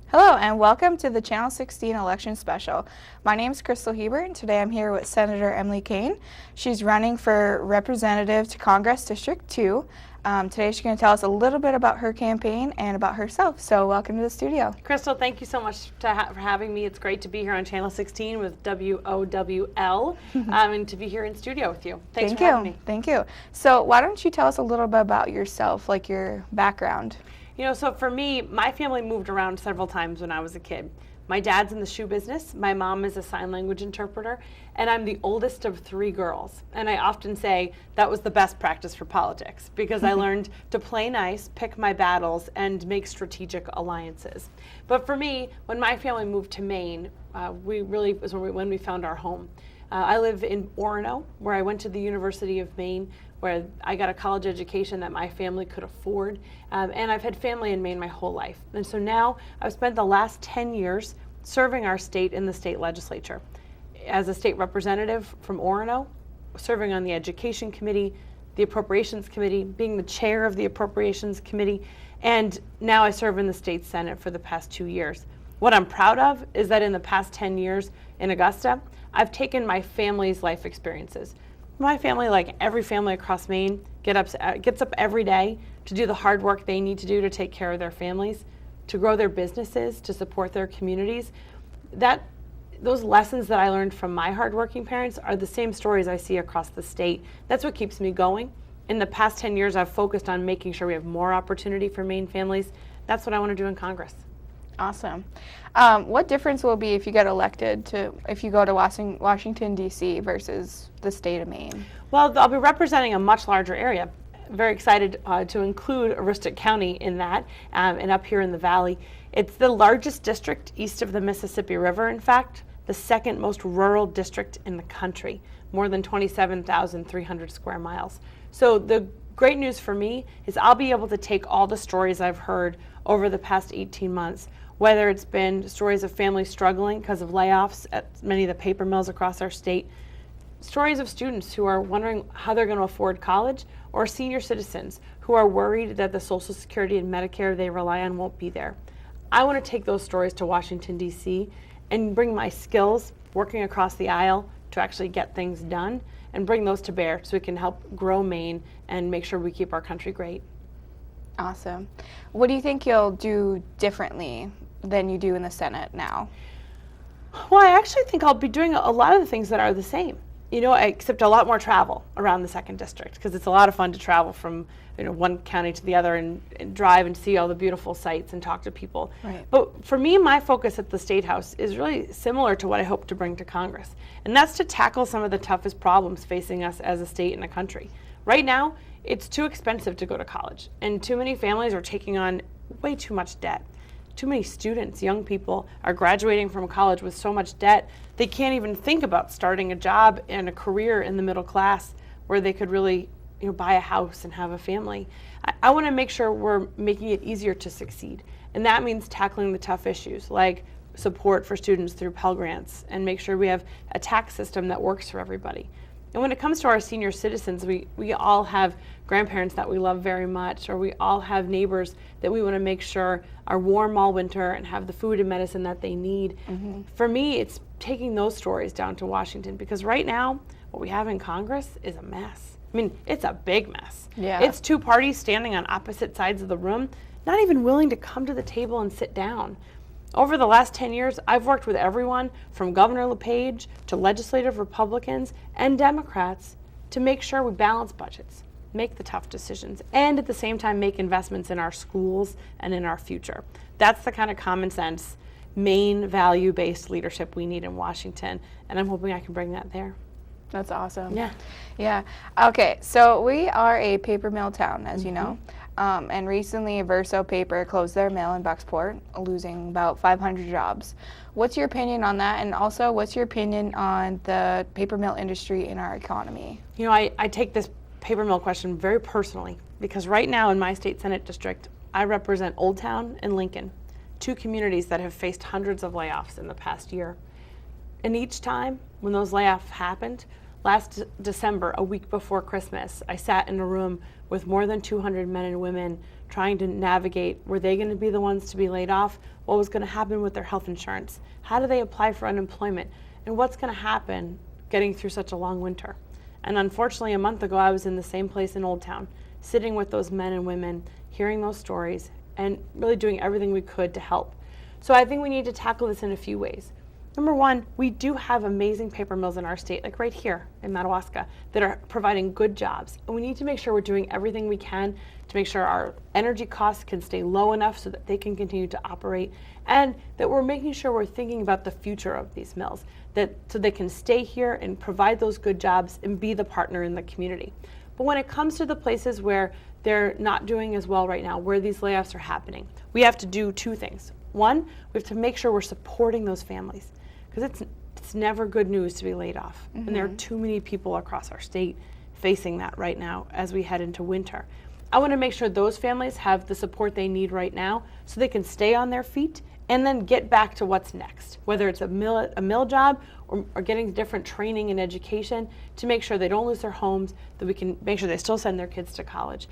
Hello and welcome to the Channel 16 election special. My name is Crystal Hebert and today I'm here with Senator Emily Cain. She's running for representative to Congress District 2. Today she's going to tell us a little bit about her campaign and about herself. So welcome to the studio. Crystal, thank you so much for having me. It's great to be here on Channel 16 with WOWL and to be here in studio with you. Thanks for having me. Thank you. So why don't you tell us a little bit about yourself, like your background? So for me, my family moved around several times when I was a kid. My dad's in the shoe business, my mom is a sign language interpreter, and I'm the oldest of 3 girls. And I often say that was the best practice for politics because I learned to play nice, pick my battles, and make strategic alliances. But for me, when my family moved to Maine, was when we found our home. I live in Orono, where I went to the University of Maine, where I got a college education that my family could afford. And I've had family in Maine my whole life. And so now I've spent the last 10 years serving our state in the state legislature. As a state representative from Orono, serving on the Education Committee, the Appropriations Committee, being the chair of the Appropriations Committee, and now I serve in the state Senate for the past 2 years. What I'm proud of is that in the past 10 years in Augusta, I've taken my family's life experiences. My family, like every family across Maine, gets up every day to do the hard work they need to do to take care of their families, to grow their businesses, to support their communities. Those lessons that I learned from my hardworking parents are the same stories I see across the state. That's what keeps me going. In the past 10 years, I've focused on making sure we have more opportunity for Maine families. That's what I want to do in Congress. Awesome. What difference will it be if you get elected if you go to Washington, D.C. versus the state of Maine? Well, I'll be representing a much larger area. Very excited to include Aroostook County in that and up here in the Valley. It's the largest district east of the Mississippi River, in fact, the second most rural district in the country, more than 27,300 square miles. So the great news for me is I'll be able to take all the stories I've heard over the past 18 months, whether it's been stories of families struggling because of layoffs at many of the paper mills across our state, stories of students who are wondering how they're going to afford college, or senior citizens who are worried that the Social Security and Medicare they rely on won't be there. I want to take those stories to Washington, D.C. and bring my skills working across the aisle to actually get things done and bring those to bear so we can help grow Maine and make sure we keep our country great. Awesome. What do you think you'll do differently than you do in the Senate now? Well, I actually think I'll be doing a lot of the things that are the same, except a lot more travel around the 2nd District, because it's a lot of fun to travel from one county to the other and drive and see all the beautiful sights and talk to people. Right. But for me, my focus at the State House is really similar to what I hope to bring to Congress, and that's to tackle some of the toughest problems facing us as a state and a country. Right now, it's too expensive to go to college, and too many families are taking on way too much debt. Too many students, young people, are graduating from college with so much debt they can't even think about starting a job and a career in the middle class where they could really buy a house and have a family. I want to make sure we're making it easier to succeed, and that means tackling the tough issues like support for students through Pell Grants and make sure we have a tax system that works for everybody. And when it comes to our senior citizens, we all have grandparents that we love very much, or we all have neighbors that we want to make sure are warm all winter and have the food and medicine that they need. Mm-hmm. For me, it's taking those stories down to Washington, because right now, what we have in Congress is a mess. I mean, it's a big mess. Yeah. It's 2 parties standing on opposite sides of the room, not even willing to come to the table and sit down. Over the last 10 years, I've worked with everyone from Governor LePage to legislative Republicans and Democrats to make sure we balance budgets, make the tough decisions, and at the same time make investments in our schools and in our future. That's the kind of common sense, Maine value-based leadership we need in Washington, and I'm hoping I can bring that there. That's awesome. Yeah. Okay, so we are a paper mill town, as you know. And recently, Verso Paper closed their mill in Bucksport, losing about 500 jobs. What's your opinion on that? And also, what's your opinion on the paper mill industry in our economy? I take this paper mill question very personally, because right now in my state Senate district, I represent Old Town and Lincoln, 2 communities that have faced hundreds of layoffs in the past year. And each time when those layoffs happened, last December, a week before Christmas, I sat in a room with more than 200 men and women trying to navigate, were they going to be the ones to be laid off? What was going to happen with their health insurance? How do they apply for unemployment? And what's going to happen getting through such a long winter? And unfortunately, a month ago, I was in the same place in Old Town, sitting with those men and women, hearing those stories, and really doing everything we could to help. So I think we need to tackle this in a few ways. Number one, we do have amazing paper mills in our state, like right here in Madawaska, that are providing good jobs. And we need to make sure we're doing everything we can to make sure our energy costs can stay low enough so that they can continue to operate, and that we're making sure we're thinking about the future of these mills, that so they can stay here and provide those good jobs and be the partner in the community. But when it comes to the places where they're not doing as well right now, where these layoffs are happening, we have to do two things. One, we have to make sure we're supporting those families, because it's never good news to be laid off. And there are too many people across our state facing that right now as we head into winter. I want to make sure those families have the support they need right now so they can stay on their feet and then get back to what's next, whether it's a mill job or getting different training and education to make sure they don't lose their homes, that we can make sure they still send their kids to college.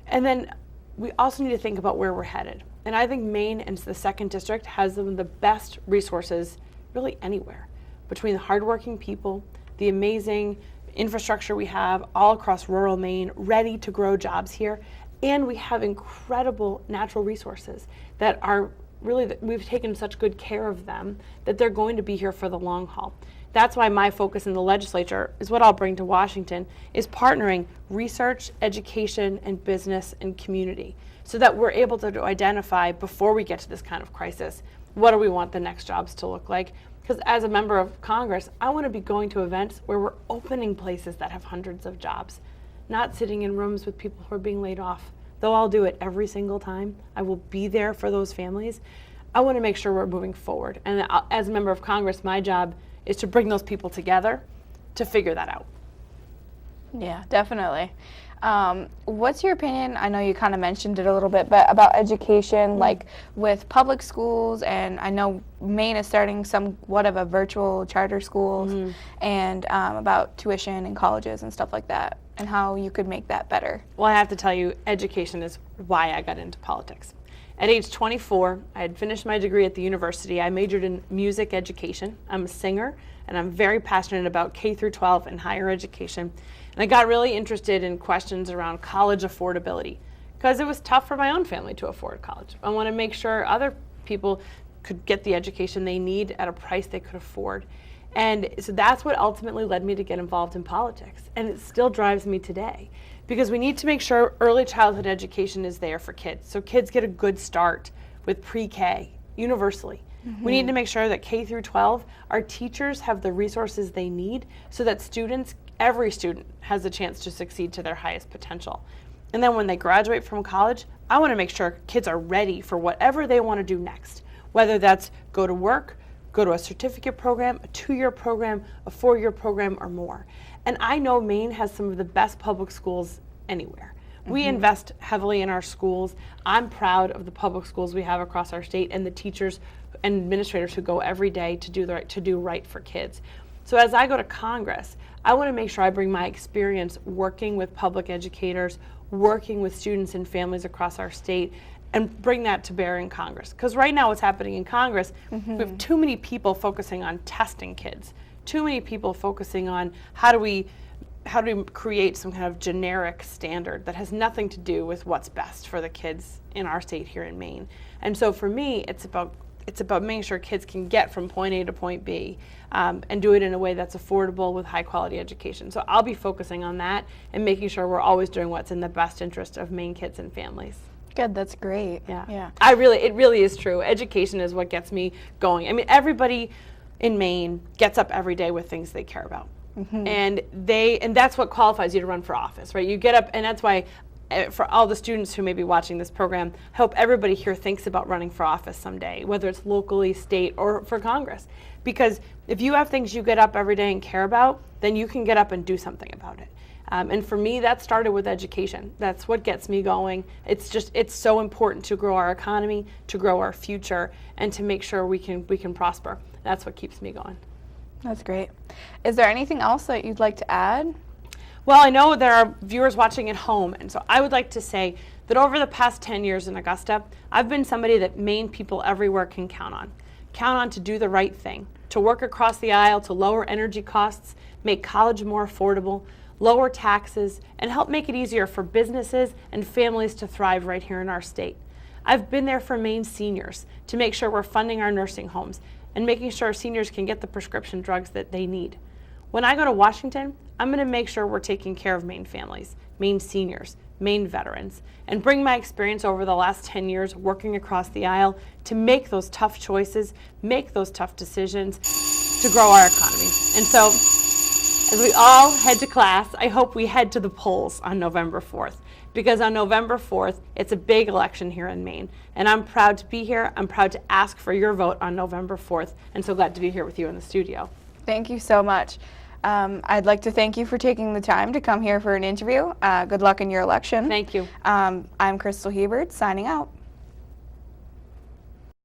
And then we also need to think about where we're headed. And I think Maine and the 2nd District has some of the best resources really anywhere, between the hardworking people, the amazing infrastructure we have all across rural Maine, ready to grow jobs here, and we have incredible natural resources that are really, we've taken such good care of them that they're going to be here for the long haul. That's why my focus in the legislature is what I'll bring to Washington, is partnering research, education, and business and community, so that we're able to identify, before we get to this kind of crisis, what do we want the next jobs to look like? Because as a member of Congress, I want to be going to events where we're opening places that have hundreds of jobs, not sitting in rooms with people who are being laid off. Though I'll do it every single time, I will be there for those families. I want to make sure we're moving forward. And as a member of Congress, my job is to bring those people together to figure that out. Yeah, definitely. What's your opinion, I know you kind of mentioned it a little bit, but about education, like with public schools, and I know Maine is starting somewhat of a virtual charter schools, and about tuition in colleges and stuff like that, and how you could make that better? Well, I have to tell you, education is why I got into politics. At age 24, I had finished my degree at the university. I majored in music education. I'm a singer, and I'm very passionate about K through 12 and higher education. And I got really interested in questions around college affordability, because it was tough for my own family to afford college. I want to make sure other people could get the education they need at a price they could afford. And so that's what ultimately led me to get involved in politics. And it still drives me today, because we need to make sure early childhood education is there for kids, so kids get a good start with pre-K universally. We need to make sure that K through 12, our teachers have the resources they need so that students, every student, has a chance to succeed to their highest potential. And then when they graduate from college, I want to make sure kids are ready for whatever they want to do next, whether that's go to work, go to a certificate program, a 2-year program, a 4-year program, or more. And I know Maine has some of the best public schools anywhere. We invest heavily in our schools. I'm proud of the public schools we have across our state and the teachers and administrators who go every day to do right for kids. So as I go to Congress, I want to make sure I bring my experience working with public educators, working with students and families across our state, and bring that to bear in Congress. Because right now what's happening in Congress, we have too many people focusing on testing kids, too many people focusing on how do we create some kind of generic standard that has nothing to do with what's best for the kids in our state here in Maine. And so for me, it's about making sure kids can get from point A to point B, and do it in a way that's affordable with high quality education. So I'll be focusing on that and making sure we're always doing what's in the best interest of Maine kids and families. Good, that's great. Yeah. It really is true. Education is what gets me going. I mean, everybody in Maine gets up every day with things they care about. And that's what qualifies you to run for office, right? You get up, and that's why for all the students who may be watching this program, I hope everybody here thinks about running for office someday, whether it's locally, state, or for Congress. Because if you have things you get up every day and care about, then you can get up and do something about it. And for me, that started with education. That's what gets me going. It's so important to grow our economy, to grow our future, and to make sure we can prosper. That's what keeps me going. That's great. Is there anything else that you'd like to add? Well, I know there are viewers watching at home, and so I would like to say that over the past 10 years in Augusta, I've been somebody that Maine people everywhere can count on. Count on to do the right thing, to work across the aisle to lower energy costs, make college more affordable, lower taxes, and help make it easier for businesses and families to thrive right here in our state. I've been there for Maine seniors to make sure we're funding our nursing homes and making sure our seniors can get the prescription drugs that they need. When I go to Washington, I'm going to make sure we're taking care of Maine families, Maine seniors, Maine veterans, and bring my experience over the last 10 years working across the aisle to make those tough choices, make those tough decisions to grow our economy. And so, as we all head to class, I hope we head to the polls on November 4th. Because on November 4th, it's a big election here in Maine. And I'm proud to be here. I'm proud to ask for your vote on November 4th. And so glad to be here with you in the studio. Thank you so much. I'd like to thank you for taking the time to come here for an interview. Good luck in your election. Thank you. I'm Crystal Hebert, signing out.